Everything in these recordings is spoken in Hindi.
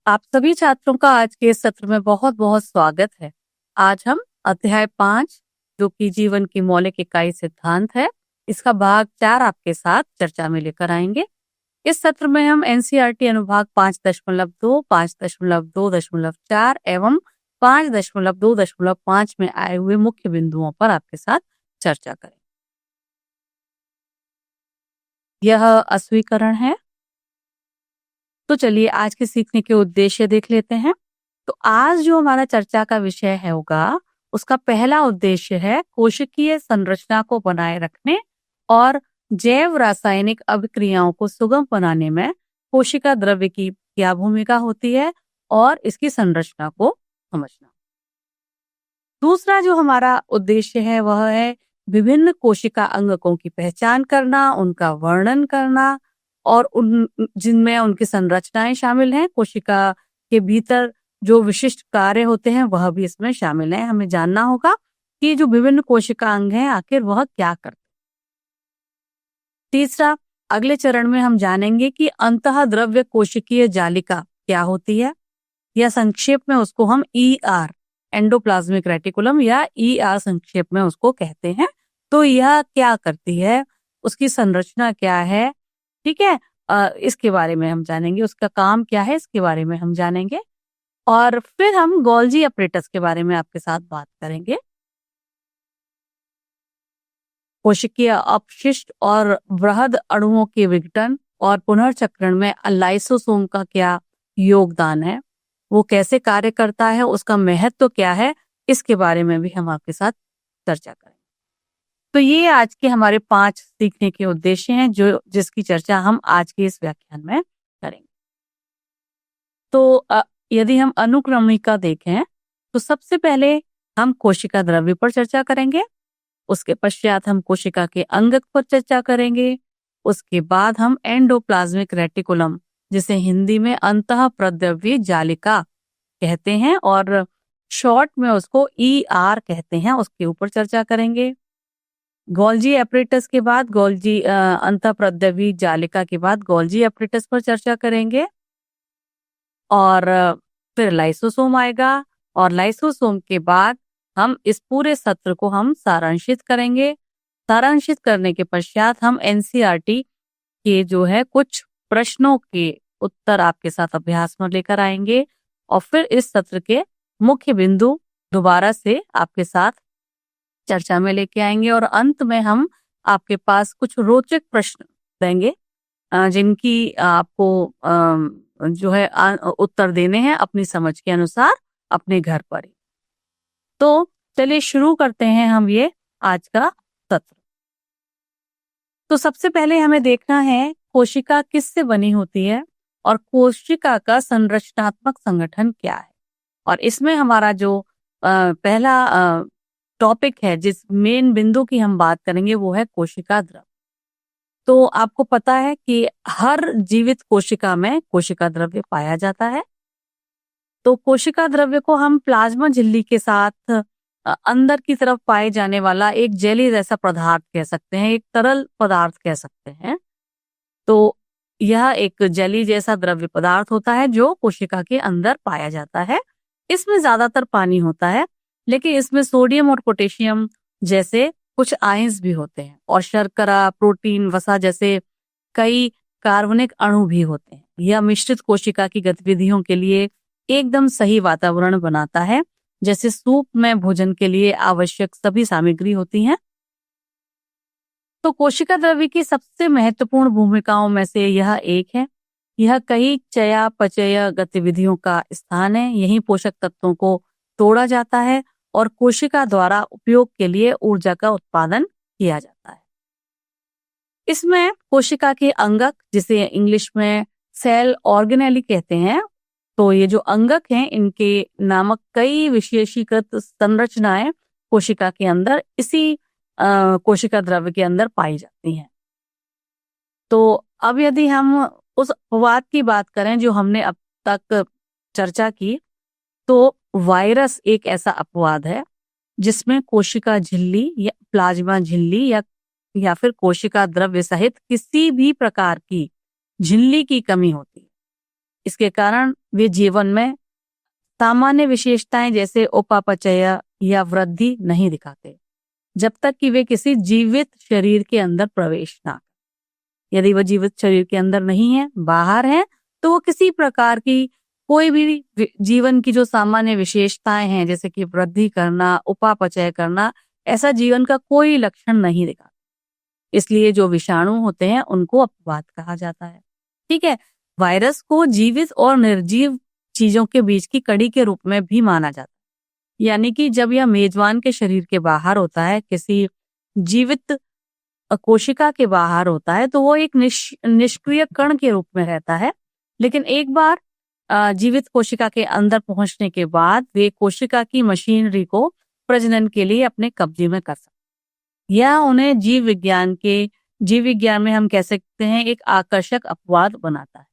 आप सभी छात्रों का आज के इस सत्र में बहुत बहुत स्वागत है। आज हम अध्याय 5 जो कि जीवन की मौलिक इकाई सिद्धांत है, इसका भाग 4 आपके साथ चर्चा में लेकर आएंगे। इस सत्र में हम एनसीईआरटी अनुभाग 5.2, 5.2.4 एवं 5.2.5 में आए हुए मुख्य बिंदुओं पर आपके साथ चर्चा करें। यह अस्वीकरण है। तो चलिए आज के सीखने के उद्देश्य देख लेते हैं। तो आज जो हमारा चर्चा का विषय है होगा, उसका पहला उद्देश्य है कोशिकीय संरचना को बनाए रखने और जैव रासायनिक अभिक्रियाओं को सुगम बनाने में कोशिका द्रव्य की क्या भूमिका होती है और इसकी संरचना को समझना। दूसरा जो हमारा उद्देश्य है वह है विभिन्न कोशिका अंगकों की पहचान करना, उनका वर्णन करना और उन जिनमें उनकी संरचनाएं शामिल हैं। कोशिका के भीतर जो विशिष्ट कार्य होते हैं वह भी इसमें शामिल है। हमें जानना होगा कि जो विभिन्न कोशिका अंग हैं आखिर वह क्या करते हैं। तीसरा, अगले चरण में हम जानेंगे कि अंतः द्रव्य कोशिकीय जालिका क्या होती है, या संक्षेप में उसको हम ER एंडोप्लाज्मिक रेटिकुलम या ER संक्षेप में उसको कहते हैं। तो यह क्या करती है, उसकी संरचना क्या है, ठीक है, इसके बारे में हम जानेंगे। उसका काम क्या है इसके बारे में हम जानेंगे। और फिर हम गोल्जी अपरेटस के बारे में आपके साथ बात करेंगे। कोशिकीय अपशिष्ट और बृहद अणुओं के विघटन और पुनर्चक्रण में लाइसोसोम का क्या योगदान है, वो कैसे कार्य करता है, उसका महत्व क्या है, इसके बारे में भी हम आपके साथ चर्चा करेंगे। तो ये आज के हमारे 5 सीखने के उद्देश्य हैं जिसकी चर्चा हम आज के इस व्याख्यान में करेंगे। तो यदि हम अनुक्रमणिका देखें तो सबसे पहले हम कोशिका द्रव्य पर चर्चा करेंगे, उसके पश्चात हम कोशिका के अंगक पर चर्चा करेंगे, उसके बाद हम एंडोप्लाज्मिक रेटिकुलम जिसे हिंदी में अंतः प्रद्रव्य जालिका कहते हैं और शॉर्ट में उसको ER कहते हैं, उसके ऊपर चर्चा करेंगे। गोल्जी अपरेटस के बाद गोल्जी अंतः प्रद्रव्य जालिका के बाद गोल्जी अपरेटस पर चर्चा करेंगे और फिर लाइसोसोम आएगा और लाइसोसोम के बाद हम इस पूरे सत्र को हम सारांशित करेंगे। सारांशित करने के पश्चात हम एनसीईआरटी के जो है कुछ प्रश्नों के उत्तर आपके साथ अभ्यास में लेकर आएंगे और फिर इस सत्र के मुख्य बिंदु दोबारा से आपके साथ चर्चा में लेके आएंगे और अंत में हम आपके पास कुछ रोचक प्रश्न देंगे जिनकी आपको जो है उत्तर देने हैं अपनी समझ के अनुसार अपने घर पर ही। तो चलिए शुरू करते हैं हम ये आज का सत्र। तो सबसे पहले हमें देखना है कोशिका किससे बनी होती है और कोशिका का संरचनात्मक संगठन क्या है। और इसमें हमारा जो पहला टॉपिक है, जिस मेन बिंदु की हम बात करेंगे, वो है कोशिका द्रव्य। तो आपको पता है कि हर जीवित कोशिका में कोशिका द्रव्य पाया जाता है। तो कोशिका द्रव्य को हम प्लाज्मा झिल्ली के साथ अंदर की तरफ पाए जाने वाला एक जेली जैसा पदार्थ कह सकते हैं, एक तरल पदार्थ कह सकते हैं। तो यह एक जेली जैसा द्रव्य पदार्थ होता है जो कोशिका के अंदर पाया जाता है। इसमें ज्यादातर पानी होता है, लेकिन इसमें सोडियम और पोटेशियम जैसे कुछ आयंस भी होते हैं और शर्करा, प्रोटीन, वसा जैसे कई कार्बनिक अणु भी होते हैं। यह मिश्रित कोशिका की गतिविधियों के लिए एकदम सही वातावरण बनाता है, जैसे सूप में भोजन के लिए आवश्यक सभी सामग्री होती हैं। तो कोशिका द्रव्य की सबसे महत्वपूर्ण भूमिकाओं में से यह एक है। यह कई चयापचय गतिविधियों का स्थान है। यहीं पोषक तत्वों को तोड़ा जाता है और कोशिका द्वारा उपयोग के लिए ऊर्जा का उत्पादन किया जाता है। इसमें कोशिका के अंगक, जिसे इंग्लिश में सेल ऑर्गेनेली कहते हैं, तो ये जो अंगक हैं इनके नामक कई विशेषीकृत संरचनाएं कोशिका के अंदर इसी कोशिका द्रव्य के अंदर पाई जाती हैं। तो अब यदि हम उस अपवाद की बात करें जो हमने अब तक चर्चा की, तो वायरस एक ऐसा अपवाद है जिसमें कोशिका झिल्ली या प्लाज्मा झिल्ली या फिर कोशिका द्रव्य सहित किसी भी प्रकार की झिल्ली की कमी होती है। इसके कारण वे जीवन में सामान्य विशेषताएं जैसे उपापचय या वृद्धि नहीं दिखाते जब तक कि वे किसी जीवित शरीर के अंदर प्रवेश ना करें। यदि वह जीवित शरीर के अंदर नहीं है, बाहर है, तो वो किसी प्रकार की कोई भी जीवन की जो सामान्य विशेषताएं हैं जैसे कि वृद्धि करना, उपापचय करना, ऐसा जीवन का कोई लक्षण नहीं दिखाता। इसलिए जो विषाणु होते हैं उनको अपवाद कहा जाता है। ठीक है, वायरस को जीवित और निर्जीव चीजों के बीच की कड़ी के रूप में भी माना जाता है। यानी कि जब यह मेजबान के शरीर के बाहर होता है, किसी जीवित कोशिका के बाहर होता है, तो वो एक निष्क्रिय कण के रूप में रहता है। लेकिन एक बार जीवित कोशिका के अंदर पहुंचने के बाद वे कोशिका की मशीनरी को प्रजनन के लिए अपने कब्जे में कर सकते हैं। यह उन्हें जीव विज्ञान में हम कह सकते हैं एक आकर्षक अपवाद बनाता है।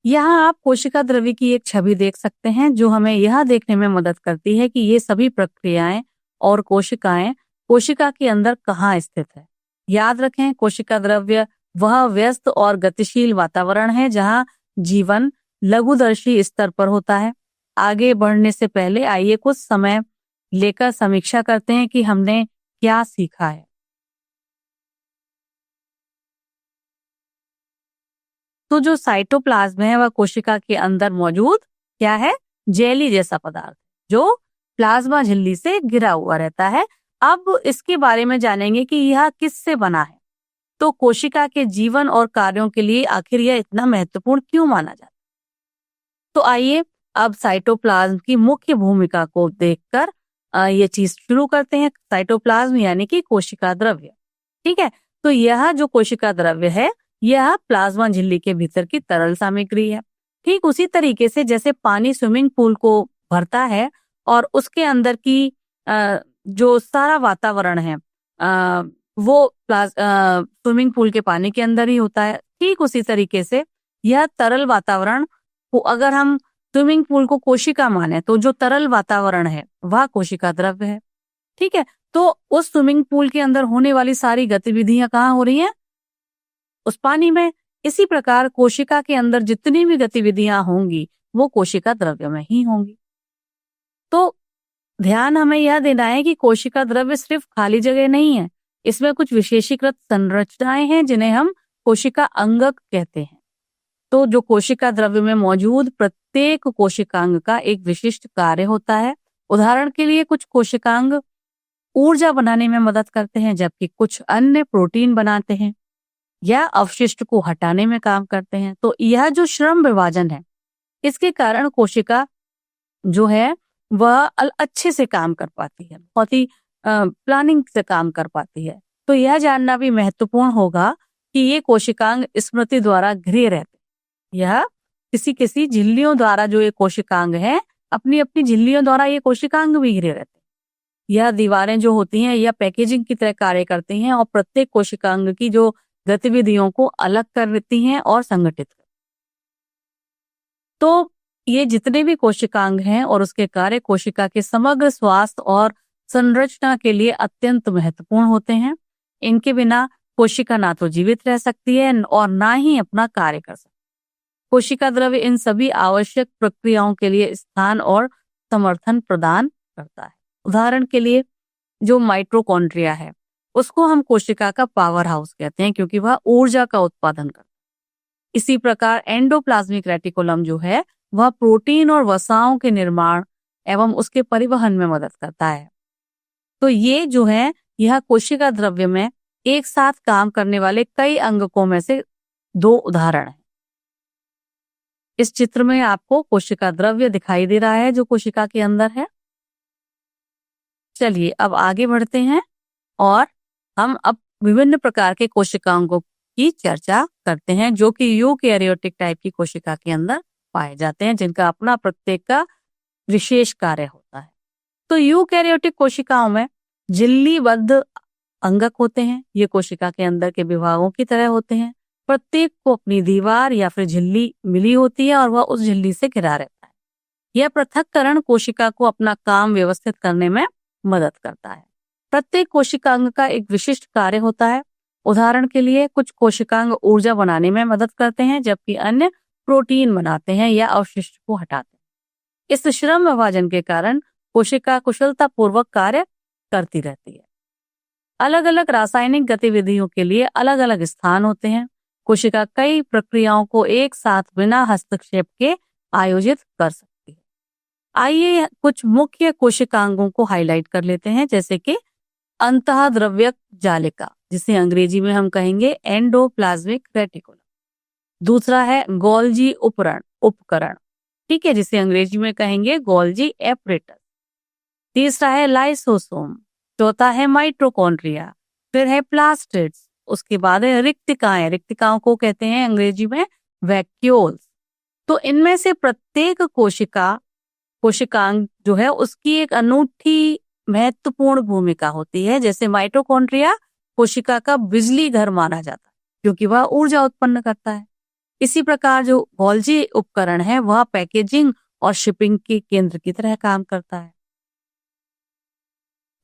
यहाँ आप कोशिका द्रव्य की एक छवि देख सकते हैं जो हमें यह देखने में मदद करती है कि ये सभी प्रक्रियाएं और कोशिकाएं कोशिका के अंदर कहाँ स्थित है। याद रखें, कोशिका द्रव्य वह व्यस्त और गतिशील वातावरण है जहाँ जीवन लघुदर्शी स्तर पर होता है। आगे बढ़ने से पहले आइए कुछ समय लेकर समीक्षा करते हैं कि हमने क्या सीखा है। तो जो साइटोप्लाज्म है वह कोशिका के अंदर मौजूद क्या है, जेली जैसा पदार्थ जो प्लाज्मा झिल्ली से घिरा हुआ रहता है। अब इसके बारे में जानेंगे कि यह किससे बना है, तो कोशिका के जीवन और कार्यों के लिए आखिर यह इतना महत्वपूर्ण क्यों माना जाता है। तो आइए अब साइटोप्लाज्म की मुख्य भूमिका को देखकर ये चीज शुरू करते हैं। साइटोप्लाज्म यानी कि कोशिका द्रव्य। ठीक है, तो यह जो कोशिका द्रव्य है यह प्लाज्मा झिल्ली के भीतर की तरल सामग्री है। ठीक उसी तरीके से जैसे पानी स्विमिंग पूल को भरता है और उसके अंदर की जो सारा वातावरण है वो स्विमिंग पूल के पानी के अंदर ही होता है। ठीक उसी तरीके से यह तरल वातावरण को अगर हम स्विमिंग पूल को कोशिका माने तो जो तरल वातावरण है वह कोशिका द्रव्य है। ठीक है, तो उस स्विमिंग पूल के अंदर होने वाली सारी गतिविधियां कहाँ हो रही हैं, उस पानी में। इसी प्रकार कोशिका के अंदर जितनी भी गतिविधियां होंगी वो कोशिका द्रव्य में ही होंगी। तो ध्यान हमें यह देना है कि कोशिका द्रव्य सिर्फ खाली जगह नहीं है, इसमें कुछ विशेषीकृत संरचनाएं हैं जिन्हें हम कोशिका अंगक कहते हैं। तो जो कोशिका द्रव्य में मौजूद प्रत्येक कोशिकांग का एक विशिष्ट कार्य होता है। उदाहरण के लिए कुछ कोशिकांग ऊर्जा बनाने में मदद करते हैं जबकि कुछ अन्य प्रोटीन बनाते हैं या अवशिष्ट को हटाने में काम करते हैं। तो यह जो श्रम विभाजन है इसके कारण कोशिका जो है वह अच्छे से काम कर पाती है, बहुत ही प्लानिंग से काम कर पाती है। तो यह जानना भी महत्वपूर्ण होगा कि ये कोशिकांग स्मृति द्वारा घिरे रहते हैं। यह किसी झिल्लियों द्वारा जो ये कोशिकांग है अपनी अपनी झिल्लियों द्वारा ये कोशिकांग भी घिरे रहते हैं। यह दीवारें जो होती हैं यह पैकेजिंग की तरह कार्य करती हैं और प्रत्येक कोशिकांग की जो गतिविधियों को अलग कर देती हैं और संगठित करती हैं। तो ये जितने भी कोशिकांग हैं और उसके कार्य कोशिका के समग्र स्वास्थ्य और संरचना के लिए अत्यंत महत्वपूर्ण होते हैं। इनके बिना कोशिका ना तो जीवित रह सकती है और ना ही अपना कार्य कर सकती है। कोशिका द्रव्य इन सभी आवश्यक प्रक्रियाओं के लिए स्थान और समर्थन प्रदान करता है। उदाहरण के लिए जो माइटोकॉन्ड्रिया है उसको हम कोशिका का पावर हाउस कहते हैं क्योंकि वह ऊर्जा का उत्पादन करता है। इसी प्रकार एंडोप्लाज्मिक रेटिकुलम जो है वह प्रोटीन और वसाओं के निर्माण एवं उसके परिवहन में मदद करता है। तो ये जो है यह कोशिका द्रव्य में एक साथ काम करने वाले कई अंगकों में से दो उदाहरण हैं। इस चित्र में आपको कोशिका द्रव्य दिखाई दे रहा है जो कोशिका के अंदर है। चलिए अब आगे बढ़ते हैं और हम अब विभिन्न प्रकार के कोशिकांगों की चर्चा करते हैं जो कि यूकैरियोटिक टाइप की कोशिका के अंदर पाए जाते हैं, जिनका अपना प्रत्येक का विशेष कार्य होता है। तो यूकैरियोटिक कोशिकाओं में झिल्लीबद्ध अंगक होते हैं। ये कोशिका के अंदर के विभागों की तरह होते हैं। प्रत्येक को अपनी दीवार या फिर झिल्ली मिली होती है और वह उस झिल्ली से घिरा रहता है। यह पृथक्करण कोशिका को अपना काम व्यवस्थित करने में मदद करता है। प्रत्येक कोशिकांग का एक विशिष्ट कार्य होता है उदाहरण के लिए कुछ कोशिकांग ऊर्जा बनाने में मदद करते हैं, जबकि अन्य प्रोटीन बनाते हैं या अवशिष्ट को हटाते हैं। इस श्रम विभाजन के कारण कोशिका कुशलता पूर्वक कार्य करती रहती है। अलग अलग रासायनिक गतिविधियों के लिए अलग अलग स्थान होते हैं। कोशिका कई प्रक्रियाओं को एक साथ बिना हस्तक्षेप के आयोजित कर सकती है। आइए कुछ मुख्य कोशिकांगों को हाईलाइट कर लेते हैं, जैसे कि अंतःद्रव्यक जालिका, जिसे अंग्रेजी में हम कहेंगे एंडोप्लाज्मिक रेटिकुलम। दूसरा है गोल्जी उपकरण, ठीक है, जिसे अंग्रेजी में कहेंगे गोल्जी एपरेटस। तीसरा है लाइसोसोम। चौथा है माइटोकॉन्ड्रिया। फिर है प्लास्टिड्स। उसके बाद है रिक्तिकाओं को कहते हैं अंग्रेजी में वैक्यूल्स। तो इनमें से प्रत्येक कोशिकांग जो है उसकी एक अनूठी महत्वपूर्ण भूमिका होती है। जैसे माइटोकॉन्ड्रिया कोशिका का बिजली घर माना जाता है, क्योंकि वह ऊर्जा उत्पन्न करता है। इसी प्रकार जो गोल्जी उपकरण है वह पैकेजिंग और शिपिंग के केंद्र की तरह काम करता है।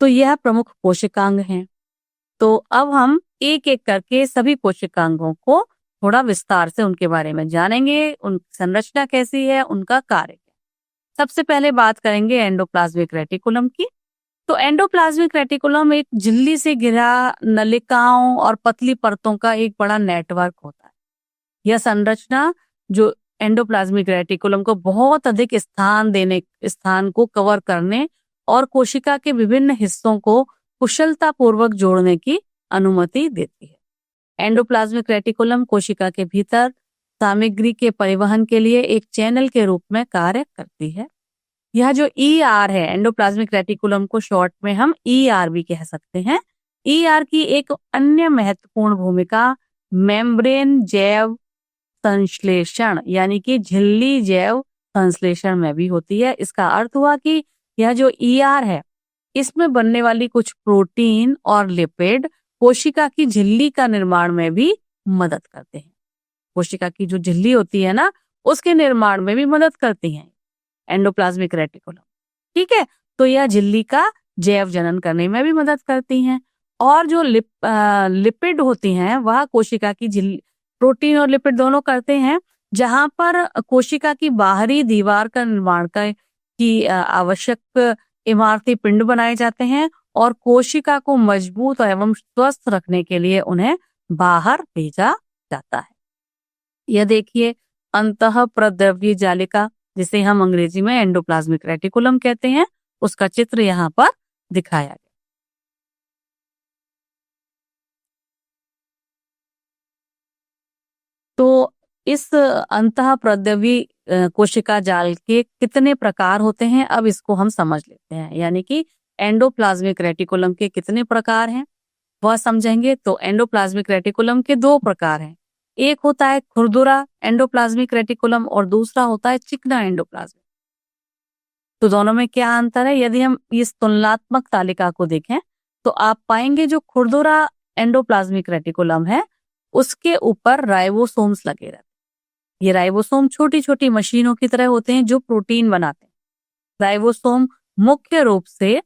तो यह प्रमुख कोशिकांग हैं। तो अब हम एक एक करके सभी कोशिकांगों को थोड़ा विस्तार से उनके बारे में जानेंगे, उनकी संरचना कैसी है, उनका कार्य क्या है। सबसे पहले बात करेंगे एंडोप्लाज्मिक रेटिकुलम की। तो एंडोप्लाज्मिक रेटिकुलम एक झिल्ली से घिरा नलिकाओं और पतली परतों का एक बड़ा नेटवर्क होता है। यह संरचना जो एंडोप्लाज्मिक रेटिकुलम को बहुत अधिक स्थान को कवर करने और कोशिका के विभिन्न हिस्सों को कुशलता पूर्वक जोड़ने की अनुमति देती है। एंडोप्लाज्मिक रेटिकुलम कोशिका के भीतर सामग्री के परिवहन के लिए एक चैनल के रूप में कार्य करती है। यह जो ER है, एंडोप्लाज्मिक रेटिकुलम को शॉर्ट में हम ER भी कह सकते हैं। ER की एक अन्य महत्वपूर्ण भूमिका मेम्ब्रेन जैव संश्लेषण यानी कि झिल्ली जैव संश्लेषण में भी होती है। इसका अर्थ हुआ कि यह जो ER है इसमें बनने वाली कुछ प्रोटीन और लिपिड कोशिका की झिल्ली का निर्माण में भी मदद करते हैं। कोशिका की जो झिल्ली होती है ना, उसके निर्माण में भी मदद करती हैं एंडोप्लाज्मिक रेटिकुलम, ठीक है। तो यह झिल्ली का जैव जनन करने में भी मदद करती हैं। और जो लिपिड होती हैं वह कोशिका की झिल्ली, प्रोटीन और लिपिड दोनों करते हैं, जहां पर कोशिका की बाहरी दीवार का निर्माण की आवश्यक इमारती पिंड बनाए जाते हैं और कोशिका को मजबूत एवं स्वस्थ रखने के लिए उन्हें बाहर भेजा जाता है। यह देखिए अंतःप्रद्रव्य जालिका, जिसे हम अंग्रेजी में एंडोप्लाज्मिक रेटिकुलम कहते हैं, उसका चित्र यहाँ पर दिखाया गया। तो इस अंतःप्रद्रव्य कोशिका जाल के कितने प्रकार होते हैं, अब इसको हम समझ लेते हैं। यानी कि एंडोप्लाज्मिक रेटिकुलम के कितने प्रकार हैं वह समझेंगे। तो एंडोप्लाज्मिक रेटिकुलम के 2 प्रकार हैं। एक होता है खुरदुरा एंडोप्लाज्मिक रेटिकुलम और दूसरा होता है चिकना एंडोप्लाज्मिक। तो दोनों में क्या अंतर है? यदि हम इस तुलनात्मक तालिका को देखें तो आप पाएंगे जो खुरदुरा एंडोप्लाज्मिक रेटिकुलम है उसके ऊपर राइबोसोम्स लगे रहते हैं। ये राइबोसोम छोटी छोटी मशीनों की तरह होते हैं जो प्रोटीन बनाते हैं। राइबोसोम मुख्य रूप से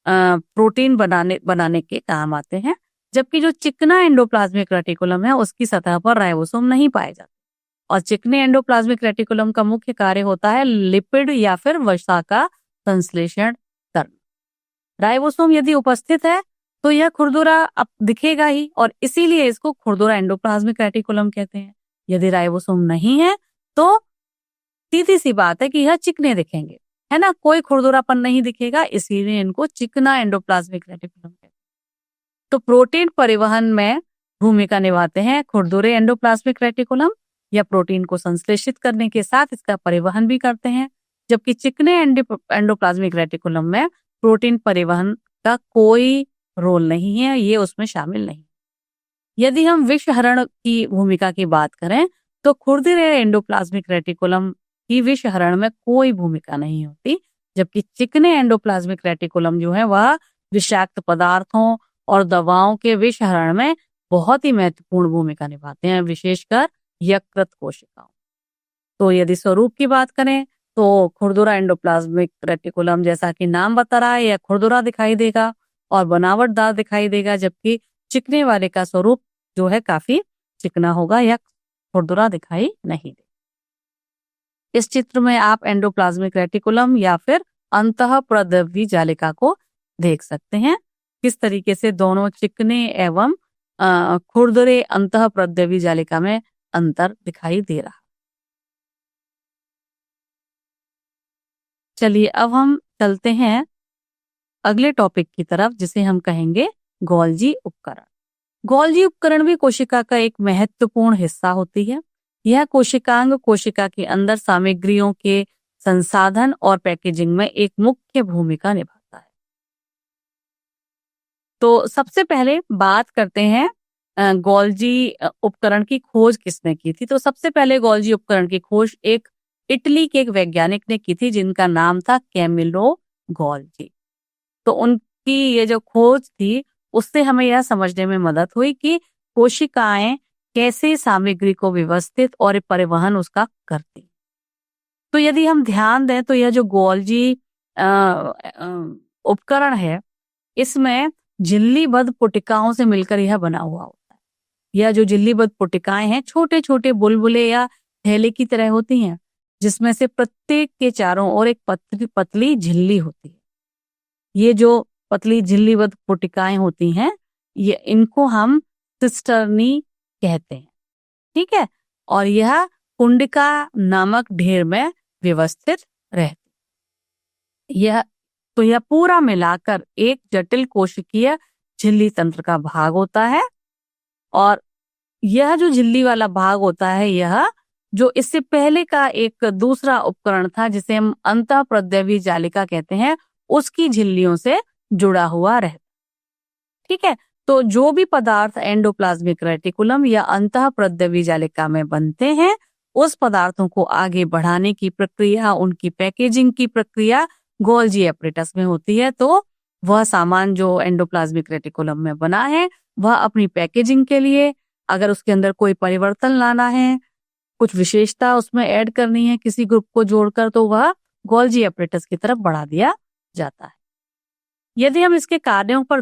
प्रोटीन बनाने के काम आते हैं, जबकि जो चिकना एंडोप्लाज्मिक रेटिकुलम है उसकी सतह पर राइबोसोम नहीं पाए जाते। और चिकने एंडोप्लाज्मिक रेटिकुलम का मुख्य कार्य होता है लिपिड या फिर वसा का संश्लेषण करना। राइबोसोम यदि उपस्थित है तो यह खुरदुरा अब दिखेगा ही, और इसीलिए इसको खुरदुरा एंडोप्लाज्मिक रेटिकुलम कहते हैं। यदि राइबोसोम नहीं है तो सीधी सी बात है कि यह चिकने दिखेंगे, है ना, कोई खुरदुरापन नहीं दिखेगा, इसीलिए इनको चिकना एंडोप्लाज्मिक रेटिकुलम कहते हैं। तो प्रोटीन परिवहन में भूमिका निभाते हैं खुरदुरे एंडोप्लाज्मिक रेटिकुलम, या प्रोटीन को संश्लेषित करने के साथ इसका परिवहन भी करते हैं। जबकि चिकने एंडोप्लाज्मिक रेटिकुलम में प्रोटीन परिवहन का कोई रोल नहीं है, ये उसमें शामिल नहीं। यदि हम विषहरण की भूमिका की बात करें तो खुरदुरे एंडोप्लाज्मिक रेटिकुलम की विषहरण में कोई भूमिका नहीं होती, जबकि चिकने एंडोप्लाज्मिक रेटिकुलम जो है वह विषाक्त पदार्थों और दवाओं के विषहरण में बहुत ही महत्वपूर्ण भूमिका निभाते हैं, विशेषकर यकृत कोशिकाओं। तो यदि स्वरूप की बात करें तो खुरदुरा एंडोप्लाज्मिक रेटिकुलम जैसा कि नाम बता रहा है यह खुरदुरा दिखाई देगा और बनावटदार दिखाई देगा, जबकि चिकने वाले का स्वरूप जो है काफी चिकना होगा या खुरदुरा दिखाई नहीं दे। इस चित्र में आप एंडोप्लाज्मिक रेटिकुलम या फिर अंतःप्रद्रव्य जालिका को देख सकते हैं, किस तरीके से दोनों चिकने एवं खुरदुरे अंतःप्रद्रव्य जालिका में अंतर दिखाई दे रहा। चलिए अब हम चलते हैं अगले टॉपिक की तरफ, जिसे हम कहेंगे गोल्जी उपकरण। गोल्जी उपकरण भी कोशिका का एक महत्वपूर्ण हिस्सा होती है। यह कोशिकांग कोशिका के अंदर सामग्रियों के संसाधन और पैकेजिंग में एक मुख्य भूमिका निभाता है। तो सबसे पहले बात करते हैं गोल्जी उपकरण की खोज किसने की थी। तो सबसे पहले गोल्जी उपकरण की खोज एक इटली के एक वैज्ञानिक ने की थी, जिनका नाम था कैमिलो गोल्जी। तो उनकी ये जो खोज थी उससे हमें यह समझने में मदद हुई कि कोशिकाएं कैसे सामग्री को व्यवस्थित और परिवहन उसका करती। तो यदि हम ध्यान दें तो यह जो गोल्जी उपकरण है, इसमें झिल्लीबद्ध पुटिकाओं से मिलकर यह बना हुआ होता है। यह जो झिल्लीबद्ध पुटिकाएं हैं छोटे छोटे बुलबुले या थैले की तरह होती हैं, जिसमें से प्रत्येक के चारों ओर एक पतली पतली झिल्ली होती है। ये जो पतली झिल्लीबद्ध पुटिकाएं होती हैं, ये इनको हम सिस्टर्नी कहते हैं। ठीक है, और यह कुंडिका नामक ढेर में व्यवस्थित रहती। यह पूरा मिलाकर एक जटिल कोशिकीय झिल्ली तंत्र का भाग होता है। और यह जो झिल्ली वाला भाग होता है, यह जो इससे पहले का एक दूसरा उपकरण था जिसे हम अंतःप्रद्रव्य जालिका कहते हैं, उसकी झिल्लियों से जुड़ा हुआ रहता। ठीक है, तो जो भी पदार्थ एंडोप्लाज्मिक रेटिकुलम या अंतःप्रद्रव्य जालिका में बनते हैं, उस पदार्थों को आगे बढ़ाने की प्रक्रिया, उनकी पैकेजिंग की प्रक्रिया गोल्जी एपरेटस में होती है। तो वह सामान जो एंडोप्लाज्मिक रेटिकुलम में बना है, वह अपनी पैकेजिंग के लिए अगर उसके अंदर कोई परिवर्तन लाना है, कुछ विशेषता उसमें ऐड करनी है किसी ग्रुप को जोड़कर, तो वह गोल्जी एपरेटस की तरफ बढ़ा दिया जाता है। यदि हम इसके कार्यों पर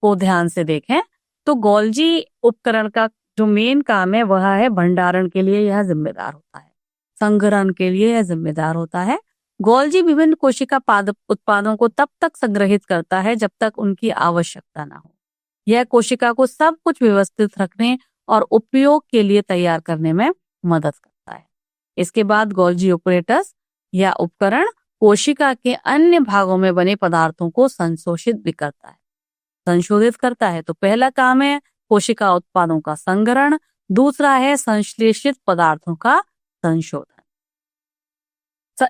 ध्यान से देखें तो गोल्जी उपकरण का जो मेन काम है वह है भंडारण के लिए यह जिम्मेदार होता है, संग्रहण के लिए यह जिम्मेदार होता है। गोल्जी विभिन्न कोशिका उत्पादों को तब तक संग्रहित करता है जब तक उनकी आवश्यकता ना हो। यह कोशिका को सब कुछ व्यवस्थित रखने और उपयोग के लिए तैयार करने में मदद करता है। इसके बाद गोल्जी ऑपरेटस या उपकरण कोशिका के अन्य भागों में बने पदार्थों को संशोधित करता है। तो पहला काम है कोशिका उत्पादों का संग्रहण, दूसरा है संश्लेषित पदार्थों का संशोधन।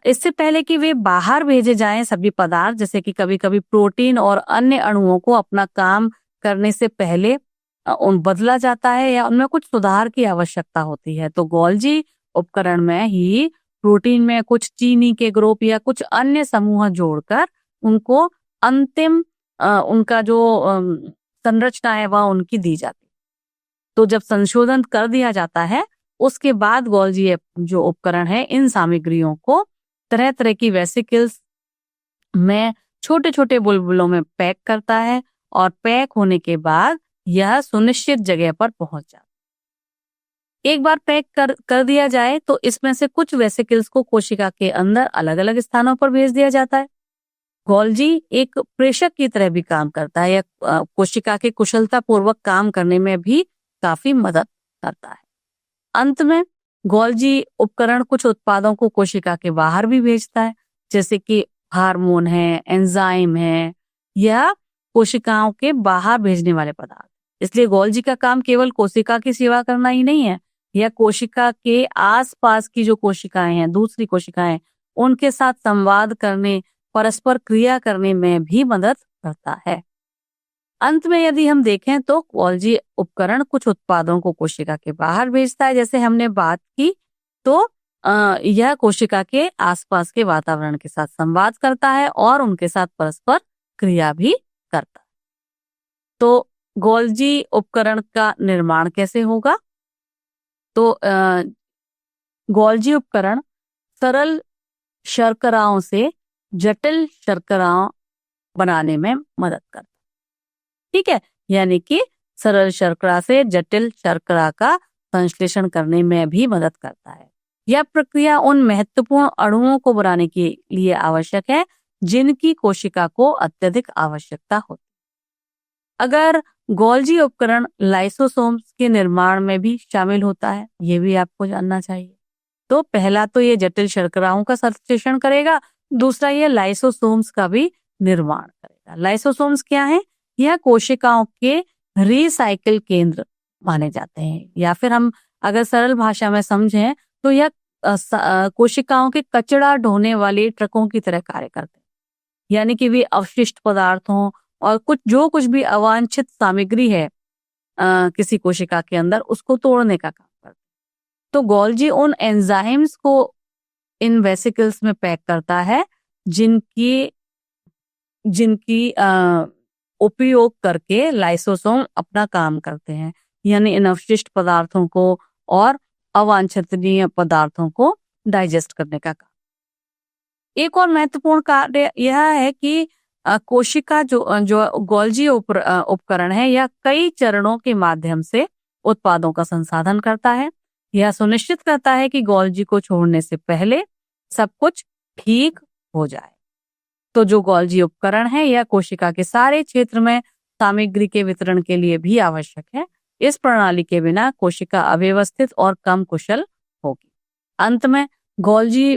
इससे पहले कि वे बाहर भेजे जाएं, सभी पदार्थ जैसे कि कभी कभी प्रोटीन और अन्य अणुओं को अपना काम करने से पहले बदला जाता है या उनमें कुछ सुधार की आवश्यकता होती है। तो गोल्जी उपकरण में ही प्रोटीन में कुछ चीनी के ग्रुप या कुछ अन्य समूह जोड़कर उनको अंतिम उनका जो संरचना है वह उनकी दी जाती है। तो जब संशोधन कर दिया जाता है, उसके बाद गोल्जी जो उपकरण है इन सामग्रियों को तरह तरह की वेसिकल्स में छोटे छोटे बुलबुलों में पैक करता है और पैक होने के बाद यह सुनिश्चित जगह पर पहुंच जाता है। एक बार पैक कर दिया जाए तो इसमें से कुछ वेसिकल्स को कोशिका के अंदर अलग अलग स्थानों पर भेज दिया जाता है। गोल्जी एक प्रेषक की तरह भी काम करता है या कोशिका के कुशलता पूर्वक काम करने में भी काफी मदद करता है। अंत में गोल्जी उपकरण कुछ उत्पादों को कोशिका के बाहर भी भेजता है, जैसे कि हार्मोन है, एंजाइम है या कोशिकाओं के बाहर भेजने वाले पदार्थ। इसलिए गोल्जी का काम केवल कोशिका की सेवा करना ही नहीं है, यह कोशिका के आसपास की जो कोशिकाएं हैं, दूसरी कोशिकाएं, उनके साथ संवाद करने, परस्पर क्रिया करने में भी मदद करता है। अंत में यदि हम देखें तो गोल्जी उपकरण कुछ उत्पादों को कोशिका के बाहर भेजता है, जैसे हमने बात की। तो यह कोशिका के आसपास के वातावरण के साथ संवाद करता है और उनके साथ परस्पर क्रिया भी करता है। तो गोल्जी उपकरण का निर्माण कैसे होगा? तो गोल्जी उपकरण सरल शर्कराओं से जटिल शर्कराओं बनाने में मदद करता है। ठीक है, यानी कि सरल शर्करा से जटिल शर्करा का संश्लेषण करने में भी मदद करता है। यह प्रक्रिया उन महत्वपूर्ण अणुओं को बनाने के लिए आवश्यक है जिनकी कोशिका को अत्यधिक आवश्यकता होती है। अगर गोल्जी उपकरण लाइसोसोम्स के निर्माण में भी शामिल होता है, ये भी आपको जानना चाहिए। तो पहला तो ये जटिल शर्कराओं का संश्लेषण करेगा, दूसरा ये लाइसोसोम्स का भी निर्माण करेगा। लाइसोसोम्स क्या है? यह कोशिकाओं के रिसाइकिल केंद्र माने जाते हैं, या फिर हम अगर सरल भाषा में समझें तो यह कोशिकाओं के कचरा ढोने वाले ट्रकों की तरह कार्य करते हैं। यानी कि वे अवशिष्ट पदार्थों और कुछ भी अवांछित सामग्री है किसी कोशिका के अंदर, उसको तोड़ने का काम करते हैं। तो गोल्जी उन एंजाइम्स को इन वेसिकल्स में पैक करता है जिनकी उपयोग करके लाइसोसोम अपना काम करते हैं, यानी इन अवशिष्ट पदार्थों को और अवांछनीय पदार्थों को डाइजेस्ट करने का काम। एक और महत्वपूर्ण कार्य यह है कि कोशिका जो गोल्जी उपकरण है, यह कई चरणों के माध्यम से उत्पादों का संसाधन करता है। यह सुनिश्चित करता है कि गोल्जी को छोड़ने से पहले सब कुछ ठीक हो जाए। तो जो गोल्जी उपकरण है यह कोशिका के सारे क्षेत्र में सामग्री के वितरण के लिए भी आवश्यक है। इस प्रणाली के बिना कोशिका अव्यवस्थित और कम कुशल होगी। अंत में गोल्जी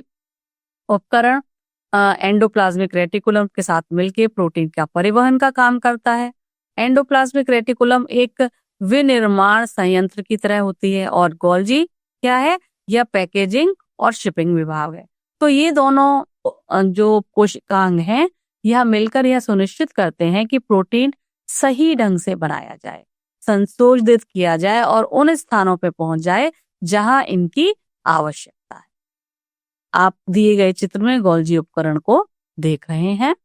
उपकरण एंडोप्लाज्मिक रेटिकुलम के साथ मिलकर प्रोटीन का परिवहन का काम करता है। एंडोप्लाज्मिक रेटिकुलम एक विनिर्माण संयंत्र की तरह होती है और गोल्जी क्या है? यह पैकेजिंग और शिपिंग विभाग है। तो ये दोनों जो कोशिकांग हैं यह मिलकर यह सुनिश्चित करते हैं कि प्रोटीन सही ढंग से बनाया जाए, संशोधित किया जाए और उन स्थानों पर पहुंच जाए जहां इनकी आवश्यकता है। आप दिए गए चित्र में गोल्जी उपकरण को देख रहे हैं।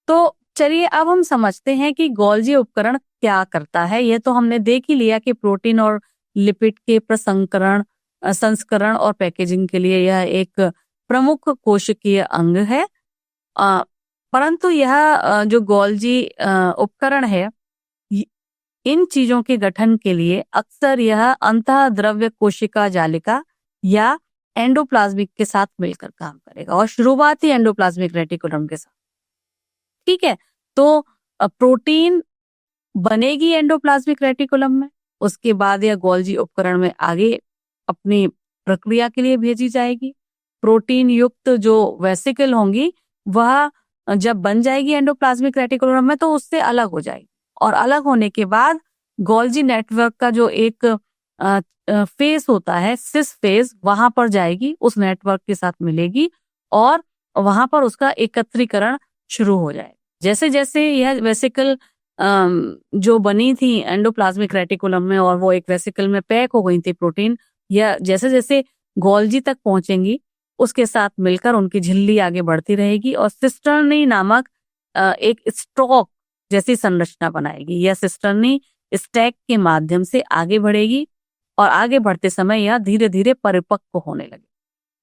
तो चलिए अब हम समझते हैं कि गोल्जी उपकरण क्या करता है। यह तो हमने देख ही लिया कि प्रोटीन और लिपिड के संस्करण और पैकेजिंग के लिए यह एक प्रमुख कोशिकीय अंग है। परंतु यह जो गोल्जी उपकरण है, इन चीजों के गठन के लिए अक्सर यह अंतःद्रव्य कोशिका जालिका या एंडोप्लाज्मिक के साथ मिलकर काम करेगा और शुरुआती एंडोप्लाज्मिक रेटिकुलम के साथ। ठीक है, तो प्रोटीन बनेगी एंडोप्लाज्मिक रेटिकुलम में, उसके बाद यह गोल्जी उपकरण में आगे अपनी प्रक्रिया के लिए भेजी जाएगी। प्रोटीन युक्त जो वेसिकल होंगी वह जब बन जाएगी एंडोप्लाज्मिक रेटिकुलम में तो उससे अलग हो जाएगी, और अलग होने के बाद गोल्जी नेटवर्क का जो एक फेस होता है, सिस फेज, वहां पर जाएगी, उस नेटवर्क के साथ मिलेगी और वहां पर उसका एकत्रीकरण शुरू हो जाए। जैसे जैसे यह वेसिकल जो बनी थी एंडोप्लाज्मिक रेटिकुलम में और वो एक वेसिकल में पैक हो गई थी प्रोटीन, या जैसे जैसे गोल्जी तक पहुंचेंगी उसके साथ मिलकर उनकी झिल्ली आगे बढ़ती रहेगी और सिस्टर्नी नामक एक स्टॉक जैसी संरचना बनाएगी। यह सिस्टर्नी स्टैक के माध्यम से आगे बढ़ेगी और आगे बढ़ते समय यह धीरे धीरे परिपक्व होने लगे,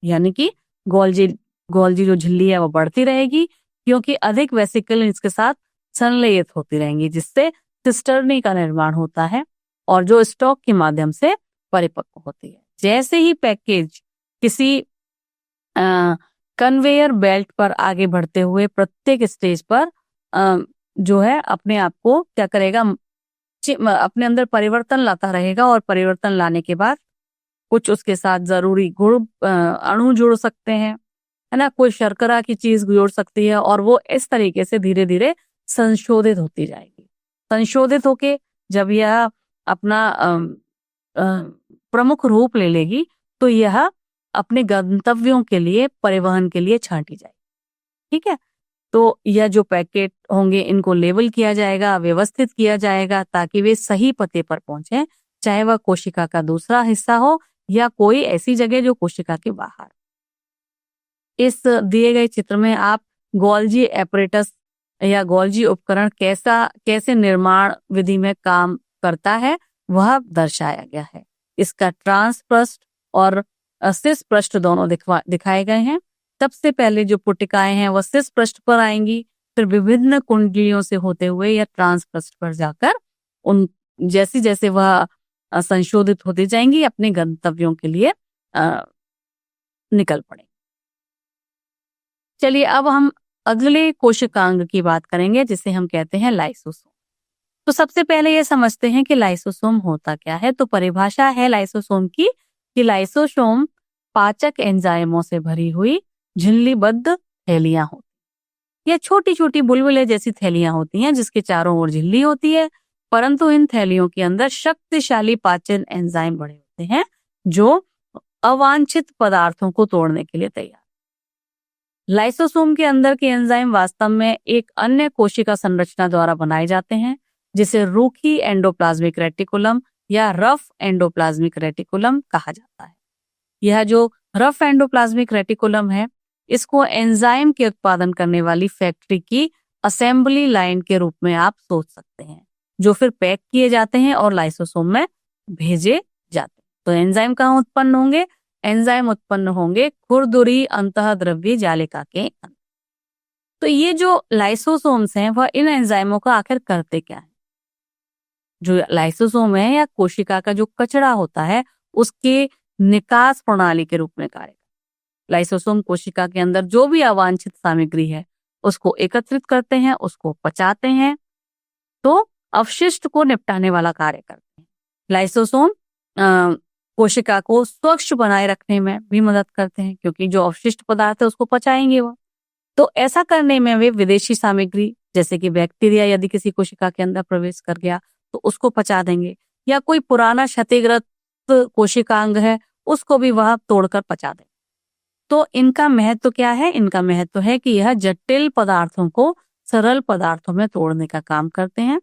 यानी कि गोल्जी जो झिल्ली है वो बढ़ती रहेगी क्योंकि अधिक वेसिकल इसके साथ संलयित होती रहेंगी, जिससे सिस्टर्नी का निर्माण होता है और जो स्टॉक के माध्यम से परिपक्व होती है। जैसे ही पैकेज किसी कन्वेयर बेल्ट पर आगे बढ़ते हुए प्रत्येक स्टेज पर जो है अपने आप को क्या करेगा, अपने अंदर परिवर्तन लाता रहेगा और परिवर्तन लाने के बाद कुछ उसके साथ जरूरी गुण अणु जुड़ सकते हैं, है ना, कोई शर्करा की चीज जुड़ सकती है और वो इस तरीके से धीरे धीरे संशोधित होती जाएगी। संशोधित होके जब यह अपना प्रमुख रूप ले लेगी तो यह अपने गंतव्यों के लिए परिवहन के लिए छांटी जाएगी। ठीक है, तो यह जो पैकेट होंगे इनको लेबल किया जाएगा, व्यवस्थित किया जाएगा ताकि वे सही पते पर पहुंचे, चाहे वह कोशिका का दूसरा हिस्सा हो या कोई ऐसी जगह जो कोशिका के बाहर। इस दिए गए चित्र में आप गोल्जी एपरेटस या गोल्जी उपकरण कैसे निर्माण विधि में काम करता है वह दर्शाया गया है। इसका ट्रांस पृष्ठ और सिस पृष्ठ दोनों दिखाए गए हैं। सबसे पहले जो पुटिकाएं हैं वह सिस पृष्ठ पर आएंगी फिर विभिन्न कुंडलियों से होते हुए या ट्रांसपस्ट पर जाकर उन जैसे जैसे वह संशोधित होती जाएंगी अपने गंतव्यों के लिए निकल पड़े। चलिए अब हम अगले कोशिकांग की बात करेंगे जिसे हम कहते हैं लाइसोसोम। तो सबसे पहले ये समझते हैं कि लाइसोसोम होता क्या है। तो परिभाषा है लाइसोसोम की कि लाइसोसोम पाचक एंजाइमों से भरी हुई झिल्लीबद्ध थैलियां होती। यह छोटी छोटी बुलबुले जैसी थैलियां होती हैं जिसके चारों ओर झिल्ली होती है, परंतु इन थैलियों के अंदर शक्तिशाली पाचन एंजाइम बड़े होते हैं जो अवांछित पदार्थों को तोड़ने के लिए तैयार। लाइसोसोम के अंदर के एंजाइम वास्तव में एक अन्य कोशिका संरचना द्वारा बनाए जाते हैं जिसे रूखी एंडोप्लाज्मिक रेटिकुलम या रफ एंडोप्लाज्मिक रेटिकुलम कहा जाता है। यह जो रफ एंडोप्लाज्मिक रेटिकुलम है इसको एंजाइम के उत्पादन करने वाली फैक्ट्री की असेंबली लाइन के रूप में आप सोच सकते हैं, जो फिर पैक किए जाते हैं और लाइसोसोम में भेजे जाते हैं। तो एंजाइम कहाँ उत्पन्न होंगे? एंजाइम उत्पन्न होंगे खुरदुरी अंतःद्रव्य जालिका के अंदर। तो ये जो लाइसोसोम्स हैं वह इन एंजाइमों का आखिर करते क्या है? जो लाइसोसोम है या कोशिका का जो कचरा होता है उसके निकास प्रणाली के रूप में कार्य करता है। लाइसोसोम कोशिका के अंदर जो भी अवांछित सामग्री है उसको एकत्रित करते हैं, उसको पचाते हैं, तो अवशिष्ट को निपटाने वाला कार्य करते हैं। लाइसोसोम कोशिका को स्वच्छ बनाए रखने में भी मदद करते हैं क्योंकि जो अवशिष्ट पदार्थ है उसको पचाएंगे वो। तो ऐसा करने में वे विदेशी सामग्री जैसे कि बैक्टीरिया यदि किसी कोशिका के अंदर प्रवेश कर गया तो उसको पचा देंगे, या कोई पुराना क्षतिग्रस्त कोशिकांग है उसको भी वह तोड़कर पचा देंगे। तो इनका महत्व क्या है? इनका महत्व है कि यह जटिल पदार्थों को सरल पदार्थों में तोड़ने का काम करते हैं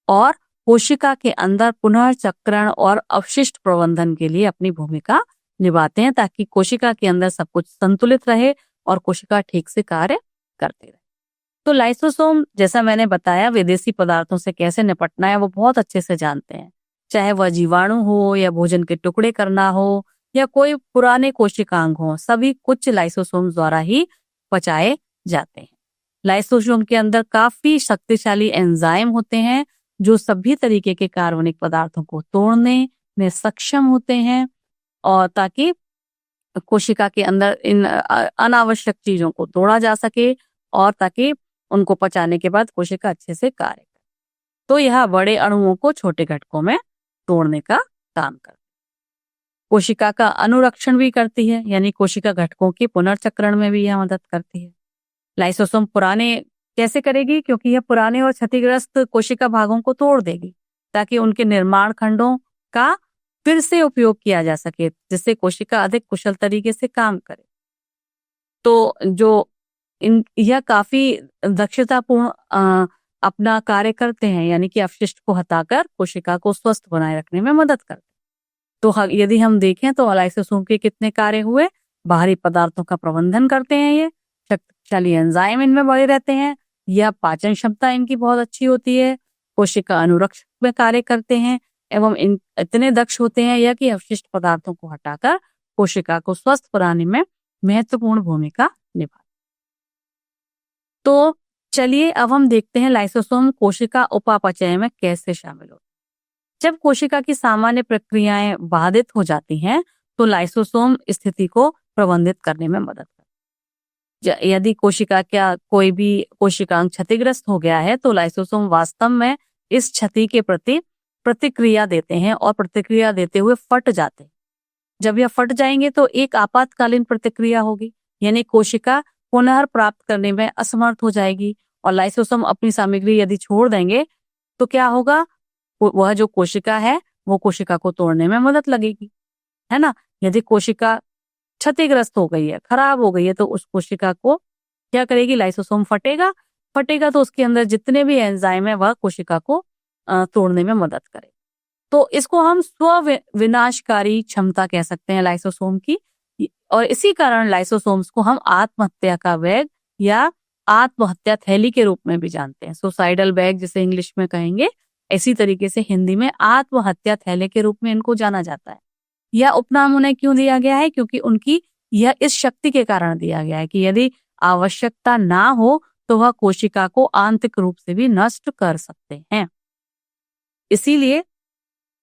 और कोशिका के अंदर पुनर्चक्रण और अवशिष्ट प्रबंधन के लिए अपनी भूमिका निभाते हैं ताकि कोशिका के अंदर सब कुछ संतुलित रहे और कोशिका ठीक से कार्य करती रहे। तो लाइसोसोम जैसा मैंने बताया विदेशी पदार्थों से कैसे निपटना है वो बहुत अच्छे से जानते हैं, चाहे वह जीवाणु हो या भोजन के टुकड़े करना हो या कोई पुराने कोशिकांग हो, सभी कुछ लाइसोसोम द्वारा ही पचाए जाते हैं। लाइसोसोम के अंदर काफी शक्तिशाली एंजाइम होते हैं जो सभी तरीके के कार्बनिक पदार्थों को तोड़ने में सक्षम होते हैं और ताकि कोशिका के अंदर इन अनावश्यक चीजों को तोड़ा जा सके और ताकि उनको पचाने के बाद कोशिका अच्छे से कार्य करे। तो यह बड़े अणुओं को छोटे घटकों में तोड़ने का काम करती है। कोशिका का अनुरक्षण भी करती है, यानी कोशिका घटकों के पुनर्चक्रण में भी यह मदद करती है। लाइसोसोम पुराने कैसे करेगी? क्योंकि यह पुराने और क्षतिग्रस्त कोशिका भागों को तोड़ देगी ताकि उनके निर्माण खंडों का फिर से उपयोग किया जा सके जिससे कोशिका अधिक कुशल तरीके से काम करे। तो जो यह काफी दक्षतापूर्ण अपना कार्य करते हैं, यानी कि अपशिष्ट को हटाकर कोशिका को स्वस्थ बनाए रखने में मदद करते हैं। तो यदि हम देखें तो लाइसोसोम के कितने कार्य हुए? बाहरी पदार्थों का प्रबंधन करते हैं, ये शक्तिशाली एंजाइम इनमें बड़े रहते हैं, यह पाचन क्षमता इनकी बहुत अच्छी होती है, कोशिका अनुरक्षण में कार्य करते हैं एवं इन इतने दक्ष होते हैं यह कि अवशिष्ट पदार्थों को हटाकर कोशिका को स्वस्थ बनाने में महत्वपूर्ण भूमिका निभाते। तो चलिए अब हम देखते हैं लाइसोसोम कोशिका उपापचय में कैसे शामिल होते हैं। जब कोशिका की सामान्य प्रक्रियाएं बाधित हो जाती हैं तो लाइसोसोम स्थिति को प्रबंधित करने में मदद करते हैं। यदि कोशिका का कोई भी कोशिकांग क्षतिग्रस्त हो गया है तो लाइसोसोम वास्तव में इस क्षति के प्रति प्रतिक्रिया देते हैं और प्रतिक्रिया देते हुए फट जाते हैं। जब यह फट जाएंगे तो एक आपातकालीन प्रतिक्रिया होगी, यानी कोशिका पुनः प्राप्त करने में असमर्थ हो जाएगी और लाइसोसोम अपनी सामग्री यदि छोड़ देंगे तो क्या होगा? वह जो कोशिका है वो कोशिका को तोड़ने में मदद लगेगी, है ना। यदि कोशिका क्षतिग्रस्त हो गई है, खराब हो गई है, तो उस कोशिका को क्या करेगी? लाइसोसोम फटेगा तो उसके अंदर जितने भी एंजाइम है वह कोशिका को तोड़ने में मदद करे। तो इसको हम स्व विनाशकारी क्षमता कह सकते हैं लाइसोसोम की, और इसी कारण लाइसोसोम्स को हम आत्महत्या का बैग या आत्महत्या थैली के रूप में भी जानते हैं। सुसाइडल बैग जिसे इंग्लिश में कहेंगे, इसी तरीके से हिंदी में आत्महत्या थैले के रूप में इनको जाना जाता है। यह उपनाम उन्हें क्यों दिया गया है? क्योंकि उनकी यह इस शक्ति के कारण दिया गया है कि यदि आवश्यकता ना हो तो वह कोशिका को आंतरिक रूप से भी नष्ट कर सकते हैं। इसीलिए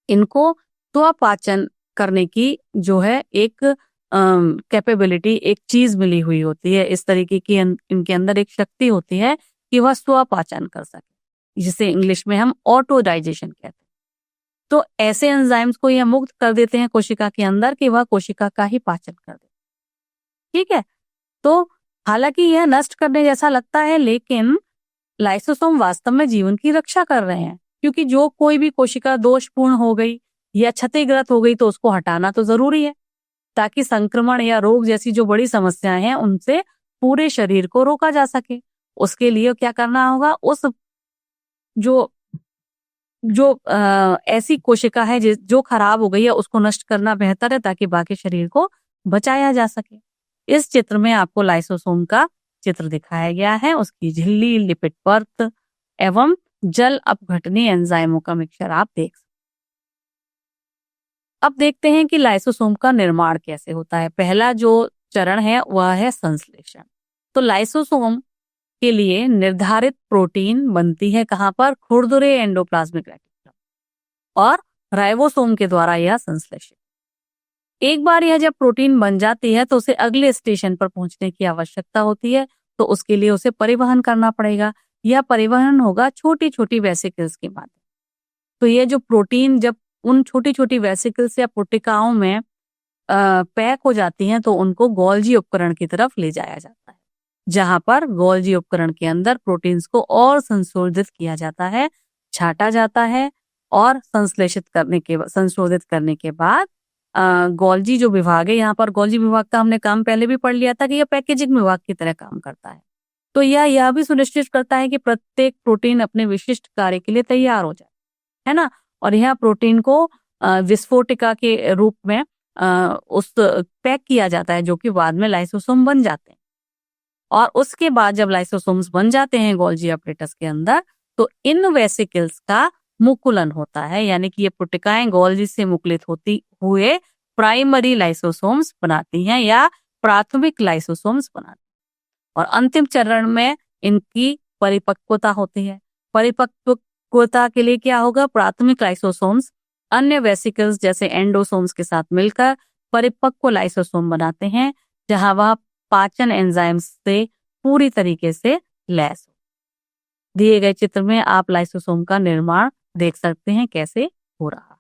इनको स्वपाचन करने की जो है एक कैपेबिलिटी, एक चीज मिली हुई होती है। इस तरीके की इनके अंदर एक शक्ति होती है कि वह स्वपाचन कर सके, जिसे इंग्लिश में हम ऑटो डाइजेशन कहते हैं। तो ऐसे एंजाइम्स को यह मुक्त कर देते हैं कोशिका के अंदर कि वह कोशिका का ही पाचन कर दे। ठीक है, तो हालांकि यह नष्ट करने जैसा लगता है, लेकिन लाइसोसोम वास्तव में जीवन की रक्षा कर रहे हैं, क्योंकि जो कोई भी कोशिका दोषपूर्ण हो गई या क्षतिग्रस्त हो गई तो उसको हटाना तो जरूरी है, ताकि संक्रमण या रोग जैसी जो बड़ी समस्याएं हैं उनसे पूरे शरीर को रोका जा सके। उसके लिए क्या करना होगा, उस जो जो ऐसी कोशिका है जो खराब हो गई है उसको नष्ट करना बेहतर है, ताकि बाकी शरीर को बचाया जा सके। इस चित्र में आपको लाइसोसोम का चित्र दिखाया गया है, उसकी झिल्ली, लिपिड परत एवं जल अपघटनीय एंजाइमों का मिक्सचर आप देख सकते। अब देखते हैं कि लाइसोसोम का निर्माण कैसे होता है। पहला जो चरण है वह है संश्लेषण। तो लाइसोसोम के लिए निर्धारित प्रोटीन बनती है कहां पर, खुरदुरे एंडोप्लाज्मिक रेटिकुलम और राइबोसोम के द्वारा यह संश्लेषित। एक बार यह जब प्रोटीन बन जाती है तो उसे अगले स्टेशन पर पहुंचने की आवश्यकता होती है, तो उसके लिए उसे परिवहन करना पड़ेगा। यह परिवहन होगा छोटी छोटी वेसिकल्स के माध्यम। तो यह जो प्रोटीन जब उन छोटी छोटी वेसिकल्स या पुटिकाओं में पैक हो जाती हैं तो उनको गोल्जी उपकरण की तरफ ले जाया जाता है, जहां पर गोल्जी उपकरण के अंदर प्रोटीन्स को और संशोधित किया जाता है, छाटा जाता है और संशोधित करने के बाद गोल्जी जो विभाग है, यहाँ पर गोल्जी विभाग का हमने काम पहले भी पढ़ लिया था कि यह पैकेजिंग विभाग की तरह काम करता है। तो यह भी सुनिश्चित करता है कि प्रत्येक प्रोटीन अपने विशिष्ट कार्य के लिए तैयार हो जाए, है ना। और यह प्रोटीन को विस्फोटिका के रूप में उस पैक किया जाता है, जो कि बाद में लाइसोसोम बन जाते हैं। और उसके बाद जब लाइसोसोम्स बन जाते हैं गोल्जी अपरेटस के अंदर, तो इन वेसिकल्स का मुकुलन होता है, यानी कि ये पुटिकाएं गोल्जी से मुकुलित होती हुए प्राइमरी लाइसोसोम्स बनाती हैं या प्राथमिक लाइसोसोम्स बनाती हैं। और अंतिम चरण में इनकी परिपक्वता होती है। परिपक्वता के लिए क्या होगा, प्राथमिक लाइसोसोम्स अन्य वेसिकल्स जैसे एंडोसोम्स के साथ मिलकर परिपक्व लाइसोसोम बनाते हैं, जहां वह पाचन एंजाइम्स से पूरी तरीके से लैस हो। दिए गए चित्र में आप लाइसोसोम का निर्माण देख सकते हैं कैसे हो रहा।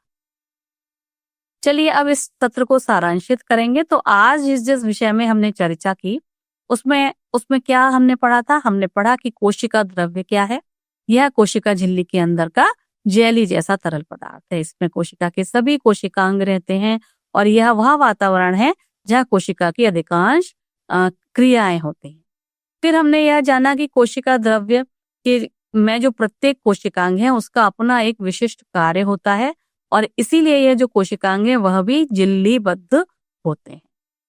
चलिए अब इस सत्र को सारांशित करेंगे। तो आज जिस विषय में हमने चर्चा की उसमें क्या हमने पढ़ा था, हमने पढ़ा कि कोशिका द्रव्य क्या है। यह कोशिका झिल्ली के अंदर का जेली जैसा तरल पदार्थ है। इसमें कोशिका के सभी कोशिकांग रहते हैं और यह वह वातावरण है जहाँ कोशिका की अधिकांश क्रियाएं होती हैं। फिर हमने यह जाना कि कोशिका द्रव्य के में जो प्रत्येक कोशिकांग है उसका अपना एक विशिष्ट कार्य होता है और इसीलिए यह जो कोशिकांग है वह भी झिल्लीबद्ध होते हैं।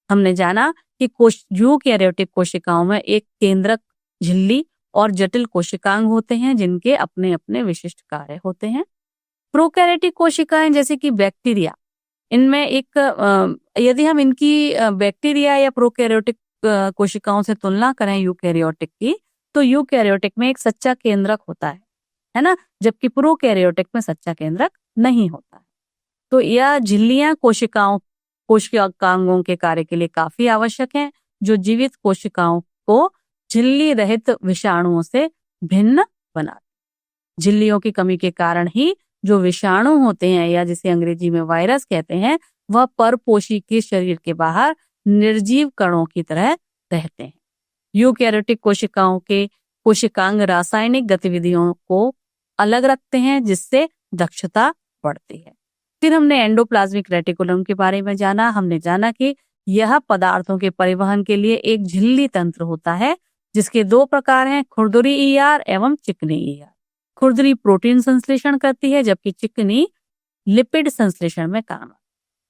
हमने जाना कि यूकैरियोटिक कोशिकाओं में एक केंद्रक झिल्ली और जटिल कोशिकांग होते हैं जिनके अपने अपने विशिष्ट कार्य होते हैं। प्रोकैरियोटिक कोशिकाएं जैसे कि बैक्टीरिया, इनमें एक यदि हम इनकी बैक्टीरिया या प्रोकैरियोटिक कोशिकाओं से तुलना करें यूकैरियोटिक की, तो यूकैरियोटिक में एक सच्चा केंद्रक होता है ना, जबकि प्रोकैरियोटिक में सच्चा केंद्रक नहीं होता है। तो यह झिल्लियां कोशिकांगों के कार्य के लिए काफी आवश्यक हैं, जो जीवित कोशिकाओं को झिल्ली रहित विषाणुओं से भिन्न बनाते। झिल्लियों की कमी के कारण ही जो विषाणु होते हैं या जिसे अंग्रेजी में वायरस कहते हैं, वह परपोषी के शरीर के बाहर निर्जीव कणों की तरह रहते हैं। यूकैरियोटिक कोशिकाओं के कोशिकांग रासायनिक गतिविधियों को अलग रखते हैं, जिससे दक्षता बढ़ती है। फिर हमने एंडोप्लाज्मिक रेटिकुलम के बारे में जाना। हमने जाना कि यह पदार्थों के परिवहन के लिए एक झिल्ली तंत्र होता है, जिसके दो प्रकार हैं, खुरदुरी ईआर एवं चिकनी ईआर। खुरदुरी प्रोटीन संश्लेषण करती है जबकि चिकनी लिपिड संश्लेषण में काम।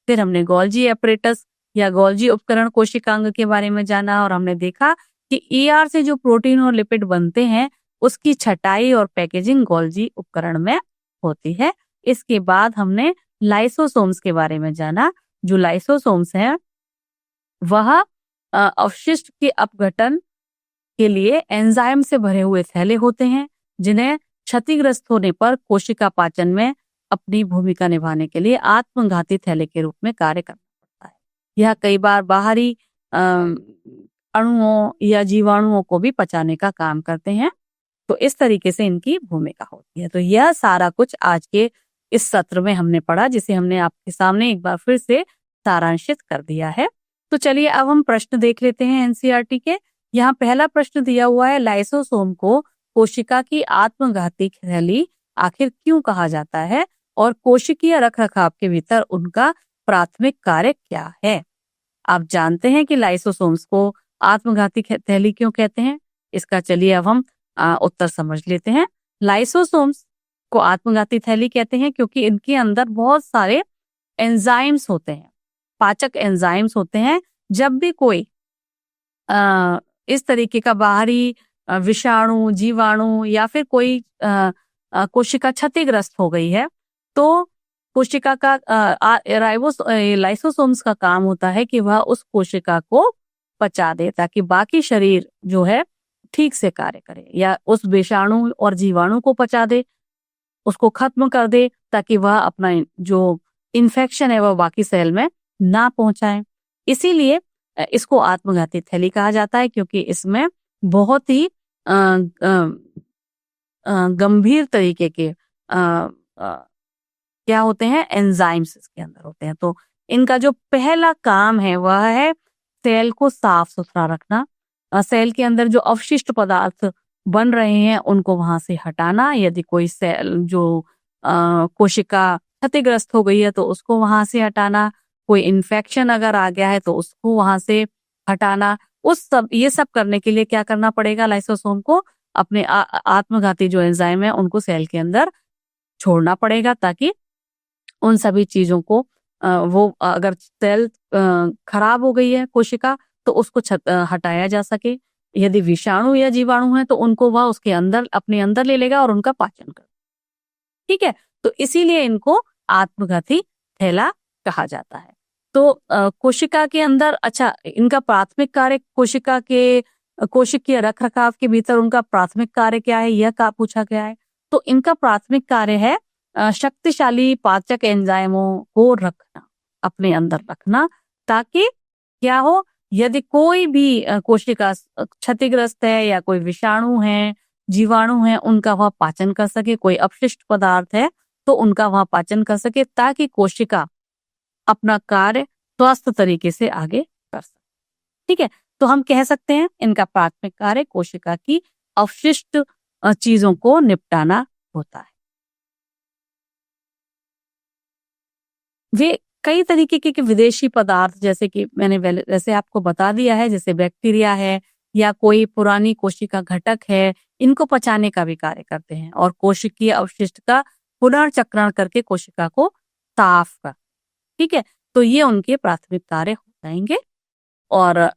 फिर हमने गोल्जी अपरेटस या गोल्जी उपकरण कोशिकांग के बारे में जाना और हमने देखा कि ईआर से जो प्रोटीन और लिपिड बनते हैं उसकी छटाई और पैकेजिंग गोल्जी उपकरण में होती है। इसके बाद हमने लाइसोसोम्स के बारे में जाना। जो लाइसोसोम्स हैं वह अवशिष्ट के अपघटन के लिए एंजाइम से भरे हुए थैले होते हैं, जिन्हें क्षतिग्रस्त होने पर कोशिका पाचन में अपनी भूमिका निभाने के लिए आत्मघाती थैले के रूप में कार्य करना पड़ता है। यह कई बार बाहरी अणुओं या जीवाणुओं को भी पचाने का काम करते हैं। तो इस तरीके से इनकी भूमिका होती है। तो यह सारा कुछ आज के इस सत्र में हमने पढ़ा, जिसे हमने आपके सामने एक बार फिर से सारांशित कर दिया है। तो चलिए अब हम प्रश्न देख लेते हैं एनसीईआरटी के। यहाँ पहला प्रश्न दिया हुआ है, लाइसोसोम को कोशिका की आत्मघाती थैली आखिर क्यों कहा जाता है और कोशिकीय रखरखाव के भीतर उनका प्राथमिक कार्य क्या है? आप जानते हैं कि लाइसोसोम्स को आत्मघाती थैली क्यों कहते हैं? इसका चलिए अब हम उत्तर समझ लेते हैं। लाइसोसोम्स को आत्मघाती थैली कहते हैं क्योंकि इनके अंदर बहुत सारे एंजाइम्स होते हैं, पाचक एंजाइम्स होते हैं। जब भी कोई इस तरीके का बाहरी विषाणु, जीवाणु या फिर कोई कोशिका क्षतिग्रस्त हो गई है, तो कोशिका का लाइसोसोम्स का काम होता है कि वह उस कोशिका को पचा दे ताकि बाकी शरीर जो है ठीक से कार्य करे, या उस विषाणु और जीवाणु को पचा दे, उसको खत्म कर दे ताकि वह अपना जो इन्फेक्शन है वह बाकी सेल में ना पहुंचाए। इसीलिए इसको आत्मघाती थैली कहा जाता है, क्योंकि इसमें बहुत ही गंभीर तरीके के क्या होते हैं, एंजाइम्स इसके अंदर होते हैं। तो इनका जो पहला काम है वह है सेल को साफ सुथरा रखना, सेल के अंदर जो अवशिष्ट पदार्थ बन रहे हैं उनको वहां से हटाना। यदि कोई सेल जो कोशिका क्षतिग्रस्त हो गई है तो उसको वहां से हटाना, कोई इन्फेक्शन अगर आ गया है तो उसको वहां से हटाना। ये सब करने के लिए क्या करना पड़ेगा, लाइसोसोम को अपने आत्मघाती जो एंजाइम है उनको सेल के अंदर छोड़ना पड़ेगा, ताकि उन सभी चीजों को वो अगर सेल खराब हो गई है कोशिका तो उसको हटाया जा सके। यदि विषाणु या जीवाणु है तो उनको वह उसके अंदर अपने अंदर ले लेगा और उनका पाचन कर, ठीक है। तो इसीलिए इनको आत्मघाती थैला कहा जाता है। तो कोशिका के अंदर, अच्छा, इनका प्राथमिक कार्य कोशिकीय रखरखाव के भीतर उनका प्राथमिक कार्य क्या है, यह का पूछा गया है। तो इनका प्राथमिक कार्य है शक्तिशाली पाचक एंजाइमों को रखना, अपने अंदर रखना, ताकि क्या हो, यदि कोई भी कोशिका क्षतिग्रस्त है या कोई विषाणु है, जीवाणु है, उनका वह पाचन कर सके, कोई अपशिष्ट पदार्थ है तो उनका वह पाचन कर सके, ताकि कोशिका अपना कार्य स्वस्थ तरीके से आगे कर सके, ठीक है। तो हम कह सकते हैं इनका प्राथमिक कार्य कोशिका की अवशिष्ट चीजों को निपटाना होता है। वे कई तरीके के विदेशी पदार्थ, जैसे कि मैंने वैसे आपको बता दिया है, जैसे बैक्टीरिया है या कोई पुरानी कोशिका घटक है, इनको पचाने का भी कार्य करते हैं और कोशिकीय अवशिष्ट का पुनर्चक्रण करके कोशिका को साफ कर, ठीक है। तो ये उनके प्राथमिक कार्य हो जाएंगे। और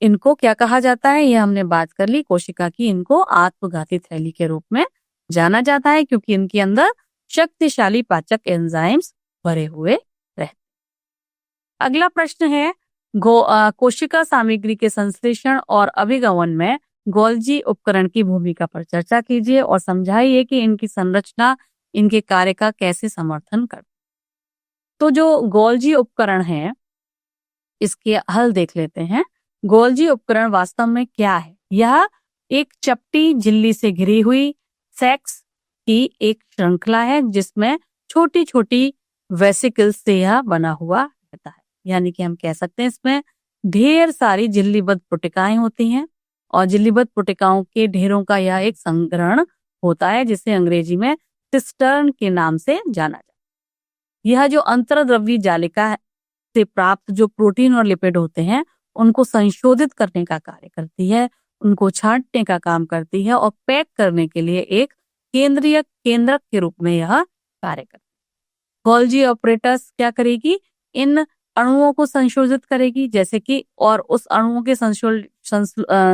इनको क्या कहा जाता है, ये हमने बात कर ली। कोशिका की इनको आत्मघाती थैली के रूप में जाना जाता है, क्योंकि इनके अंदर शक्तिशाली पाचक एंजाइम्स भरे हुए रहते। अगला प्रश्न है, कोशिका सामग्री के संश्लेषण और अभिगमन में गोल्जी उपकरण की भूमिका पर चर्चा कीजिए और समझाइए कि इनकी संरचना इनके कार्य का कैसे समर्थन करती। तो जो गोल्जी उपकरण है, इसके हल देख लेते हैं। गोल्जी उपकरण वास्तव में क्या है? यह एक चपटी झिल्ली से घिरी हुई सेक्स की एक श्रृंखला है, जिसमें छोटी छोटी वेसिकल्स से यह बना हुआ रहता है। यानी कि हम कह सकते हैं इसमें ढेर सारी झिल्लीबद्ध पुटिकाएं होती हैं और झिल्लीबद्ध पुटिकाओं के ढेरों का यह एक संग्रहण होता है, जिसे अंग्रेजी में सिस्टर्न के नाम से जाना जाता है। यह जो अंतर्द्रव्यी जालिका से प्राप्त जो प्रोटीन और लिपिड होते हैं उनको संशोधित करने का कार्य करती है, उनको छांटने का काम करती है और पैक करने के लिए एक केंद्रक के रूप में यह कार्य करती है। गोल्जी ऑपरेटर्स क्या करेगी, इन अणुओं को संशोधित करेगी, जैसे कि, और उस अणुओं के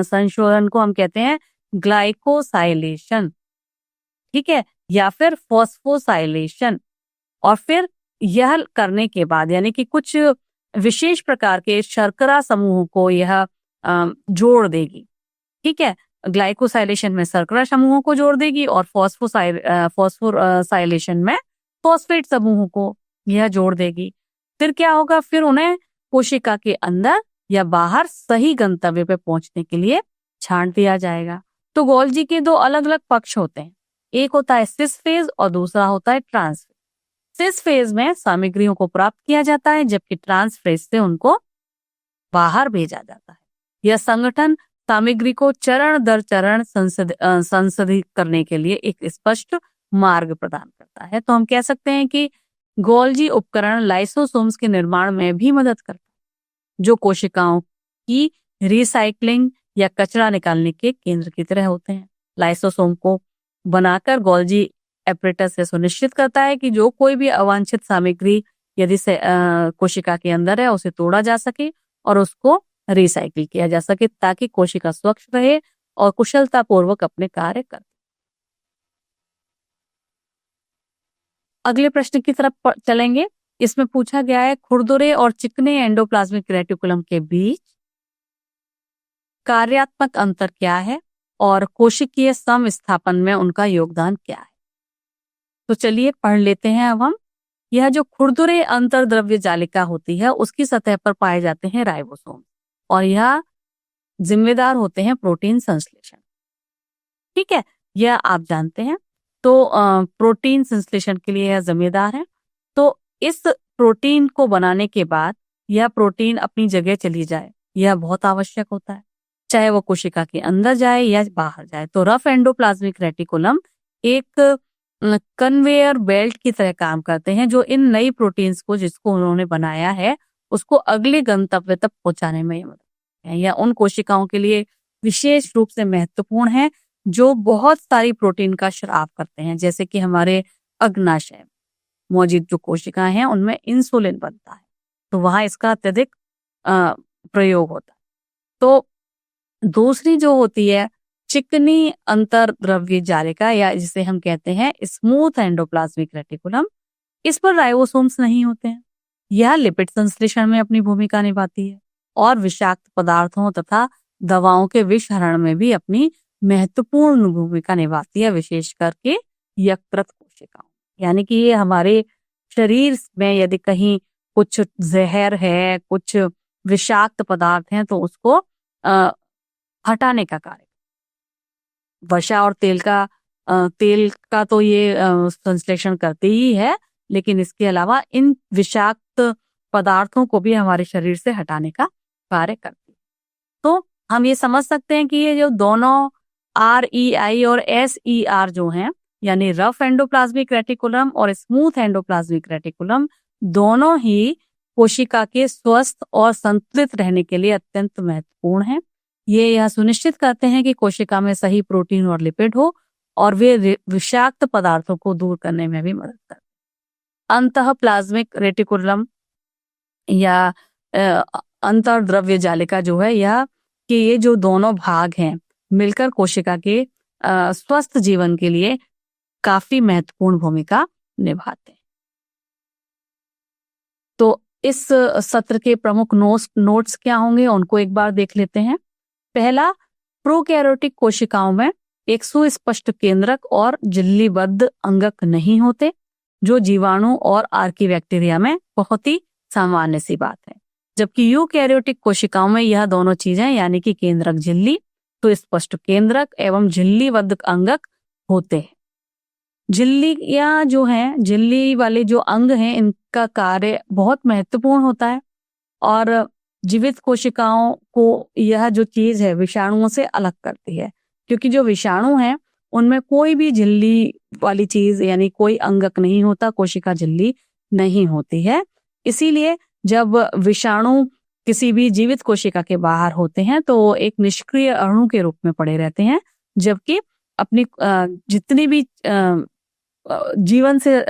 संशोधन को हम कहते हैं ग्लाइकोसाइलेशन, ठीक है, या फिर फॉस्फोसाइलेशन। और फिर यह करने के बाद, यानी कि कुछ विशेष प्रकार के शर्करा समूहों को यह जोड़ देगी, ठीक है। ग्लाइकोसाइलेशन में शर्करा समूहों को जोड़ देगी और फॉस्फोराइलेशन में फॉस्फेट समूहों को यह जोड़ देगी। फिर क्या होगा, फिर उन्हें कोशिका के अंदर या बाहर सही गंतव्य पे पहुंचने के लिए छांट दिया जाएगा। तो गोल्जी के दो अलग अलग पक्ष होते हैं, एक होता है सिस फेज और दूसरा होता है ट्रांस फेज। सिस फेज में सामग्रियों को प्राप्त किया जाता है, जबकि ट्रांस फेज से उनको बाहर भेजा जाता है। यह संगठन सामग्री को चरण दर चरण संशोधित करने के लिए एक स्पष्ट मार्ग प्रदान करता है। तो हम कह सकते हैं कि गोल्जी उपकरण लाइसोसोम्स के निर्माण में भी मदद करता है, जो कोशिकाओं की रिसाइक्लिंग या कचरा निकालने के केंद्र की तरह होते हैं। लाइसोसोम को बनाकर गोल्जी एपरेटस से सुनिश्चित करता है कि जो कोई भी अवांछित सामग्री यदि से कोशिका के अंदर है उसे तोड़ा जा सके और उसको रिसाइकिल किया जा सके, ताकि कोशिका स्वच्छ रहे और कुशलता पूर्वक अपने कार्य करे। अगले प्रश्न की तरफ चलेंगे। इसमें पूछा गया है, खुरदुरे और चिकने एंडोप्लाज्मिक रेटिकुलम के बीच कार्यात्मक अंतर क्या है और कोशिकीय समस्थापन में उनका योगदान क्या है। तो चलिए पढ़ लेते हैं अब हम। यह जो खुरदुरे अंतर्द्रव्य जालिका होती है उसकी सतह पर पाए जाते हैं राइबोसोम और यह जिम्मेदार होते हैं प्रोटीन संश्लेषण। ठीक है, यह आप जानते हैं। तो प्रोटीन संश्लेषण के लिए यह जिम्मेदार है। तो इस प्रोटीन को बनाने के बाद यह प्रोटीन अपनी जगह चली जाए, यह बहुत आवश्यक होता है, चाहे वो कोशिका के अंदर जाए या बाहर जाए। तो रफ एंडोप्लाज्मिक रेटिकुलम एक कन्वेयर बेल्ट की तरह काम करते हैं, जो इन नई प्रोटीन्स को जिसको उन्होंने बनाया है उसको अगले गंतव्य तक पहुंचाने में मदद करते हैं। यह उन कोशिकाओं के लिए विशेष रूप से महत्वपूर्ण है जो बहुत सारी प्रोटीन का स्राव करते हैं, जैसे कि हमारे अग्नाशय मौजूद जो कोशिकाएं हैं उनमें इंसुलिन बनता है, तो वहां इसका अत्यधिक प्रयोग होता है। तो दूसरी जो होती है चिकनी अंतर्द्रव्य जालिका या जिसे हम कहते हैं स्मूथ एंडोप्लाज्मिक रेटिकुलम, इस पर राइबोसोम्स नहीं होते हैं। यह लिपिड संश्लेषण में अपनी भूमिका निभाती है और विषाक्त पदार्थों तथा दवाओं के विषहरण में भी अपनी महत्वपूर्ण भूमिका निभाती है, विशेष करके यकृत कोशिकाओं। यानी कि ये हमारे शरीर में यदि कहीं कुछ जहर है, कुछ विषाक्त पदार्थ हैं, तो उसको हटाने का कार्य। वसा और तेल का तो ये संश्लेषण करती ही है, लेकिन इसके अलावा इन विषाक्त पदार्थों को भी हमारे शरीर से हटाने का कार्य करती है। तो हम ये समझ सकते हैं कि ये जो दोनों REI और SER जो हैं, यानी रफ एंडोप्लाज्मिक रेटिकुलम और स्मूथ एंडोप्लाज्मिक रेटिकुलम, दोनों ही कोशिका के स्वस्थ और संतुलित रहने के लिए अत्यंत महत्वपूर्ण हैं। ये यह सुनिश्चित करते हैं कि कोशिका में सही प्रोटीन और लिपिड हो और वे विषाक्त पदार्थों को दूर करने में भी मदद करते हैं। अंतःप्लाज्मिक रेटिकुलम या अंतर्द्रव्य जालिका जो है, यह कि ये जो दोनों भाग हैं मिलकर कोशिका के स्वस्थ जीवन के लिए काफी महत्वपूर्ण भूमिका निभाते हैं। तो इस सत्र के प्रमुख नोट्स क्या होंगे उनको एक बार देख लेते हैं। पहला, प्रोकैरियोटिक कोशिकाओं में एक सुस्पष्ट केंद्रक और झिल्लीबद्ध अंगक नहीं होते, जो जीवाणु और आर्कीबैक्टीरिया में बहुत ही सामान्य सी बात है। जबकि यूकैरियोटिक कोशिकाओं में यह दोनों चीजें यानी कि केंद्रक झिल्ली, तो स्पष्ट केंद्रक एवं झिल्लीबद्ध अंगक होते हैं। झिल्लियां जो हैं, झिल्ली वाले जो अंग हैं, इनका कार्य बहुत महत्वपूर्ण होता है और जीवित कोशिकाओं को यह जो चीज है विषाणुओं से अलग करती है, क्योंकि जो विषाणु हैं उनमें कोई भी झिल्ली वाली चीज यानी कोई अंगक नहीं होता, कोशिका झिल्ली नहीं होती है। इसीलिए जब विषाणु किसी भी जीवित कोशिका के बाहर होते हैं तो एक निष्क्रिय अणु के रूप में पड़े रहते हैं, जबकि अपनी जितनी भी जीवन से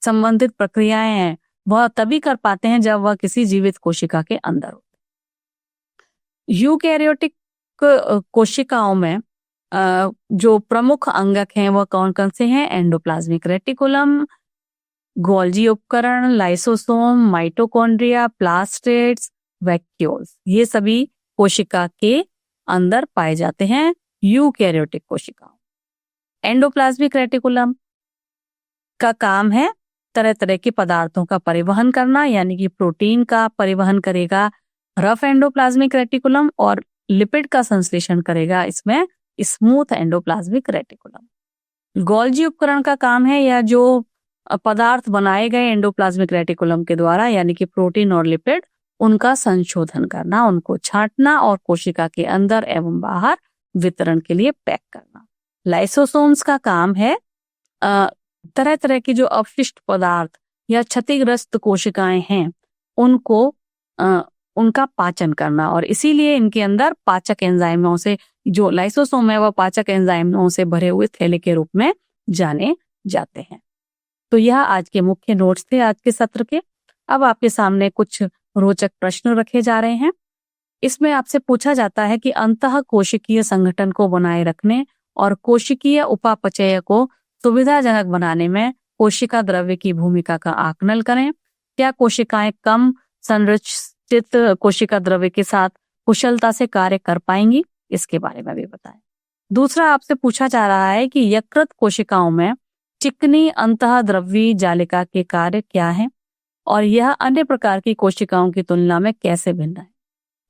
संबंधित प्रक्रियाएं हैं वह तभी कर पाते हैं जब वह किसी जीवित कोशिका के अंदर हो। यूकैरियोटिक कोशिकाओं में जो प्रमुख अंगक हैं वह कौन कौन से हैं? एंडोप्लाज्मिक रेटिकुलम, गोल्जी उपकरण, लाइसोसोम, माइटोकॉन्ड्रिया, प्लास्टेड्स, वैक्यूल्स, ये सभी कोशिका के अंदर पाए जाते हैं यूकैरियोटिक कोशिकाओं। एंडोप्लाज्मिक रेटिकुलम का काम है तरह तरह के पदार्थों का परिवहन करना, यानी कि प्रोटीन का परिवहन करेगा रफ एंडोप्लाज्मिक रेटिकुलम और लिपिड का संश्लेषण करेगा इसमें स्मूथ एंडोप्लाज्मिक रेटिकुलम। गोल्जी उपकरण का काम है या जो पदार्थ बनाए गए एंडोप्लाज्मिक रेटिकुलम के द्वारा यानी कि प्रोटीन और लिपिड उनका संशोधन करना, उनको छांटना और कोशिका के अंदर एवं बाहर वितरण के लिए पैक करना। लाइसोसोम्स का काम है तरह तरह के जो अपशिष्ट पदार्थ या क्षतिग्रस्त कोशिकाएं हैं उनको उनका पाचन करना, और इसीलिए इनके अंदर पाचक एंजाइमों से, जो लाइसोसोम है वह पाचक एंजाइमों से भरे हुए थैले के रूप में जाने जाते हैं। तो यह आज के मुख्य नोट्स थे आज के सत्र के। अब आपके सामने कुछ रोचक प्रश्न रखे जा रहे हैं। इसमें आपसे पूछा जाता है कि अंतः कोशिकीय संगठन को बनाए रखने और कोशिकीय उपापचय को सुविधाजनक बनाने में कोशिका द्रव्य की भूमिका का आकलन करें। क्या कोशिकाएं कम संरचित कोशिका द्रव्य के साथ कुशलता से कार्य कर पाएंगी, इसके बारे में भी बताएं। दूसरा आपसे पूछा जा रहा है कि यकृत कोशिकाओं में चिकनी अंतः द्रव्यी जालिका के कार्य क्या है और यह अन्य प्रकार की कोशिकाओं की तुलना में कैसे भिन्न है।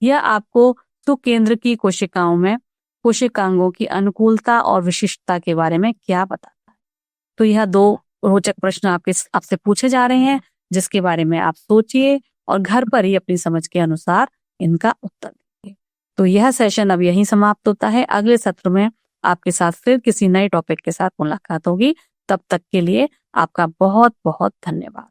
यह आपको सुकेंद्र की कोशिकाओं में कोशिकांगों की अनुकूलता और विशिष्टता के बारे में क्या बताता है। तो यह 2 रोचक प्रश्न आपसे पूछे जा रहे हैं, जिसके बारे में आप सोचिए और घर पर ही अपनी समझ के अनुसार इनका उत्तर दीजिए। तो यह सेशन अब यहीं समाप्त होता है। अगले सत्र में आपके साथ फिर किसी नए टॉपिक के साथ मुलाकात होगी। तब तक के लिए आपका बहुत बहुत धन्यवाद।